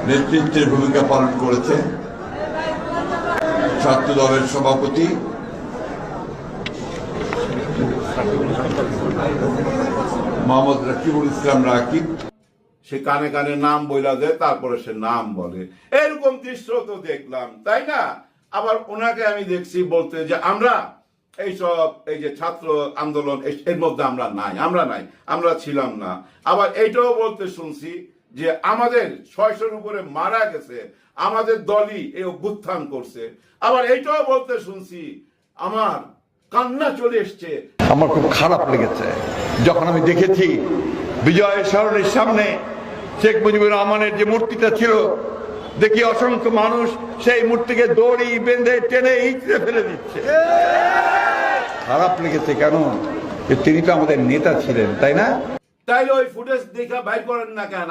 নেতৃত্বের ভূমিকা পালন করেছে ছাত্র দলের সভাপতি মোহাম্মদ রাকিবুল ইসলাম রাকিব। সে কানে কানে নাম বইলা দেয়, তারপরে সে নাম বলে। এরকম দৃশ্য তো দেখলাম, তাই না? আবার ওনাকে আমি দেখছি বলতে যে আমরা এইসব এই যে ছাত্র আন্দোলন এর মধ্যে আমরা নাই, আমরা ছিলাম না। আবার এইটাও বলতে শুনছি যে আমাদের 600-র উপরে মারা গেছে, আমাদের দলই এই অভ্যুত্থান করছে। আবার এইটাও বলতে শুনছি, আমার কান্না চলে এসছে। আমার খুব খারাপ লেগেছে যখন আমি দেখেছি বিজয় সরণির সামনে শেখ মুজিবুর রহমানের যে মূর্তিটা ছিল, দেখি অসংখ্য মানুষ সেই মূর্তিকে দড়ি বেঁধে টেনে ইঁচড়ে ফেলে দিচ্ছে। খারাপ লেগেছে কেন? তিনি তো আমাদের নেতা ছিলেন, তাই না? তাইলে ওই ফুটেজ দেখা বাইর করেন না কেন?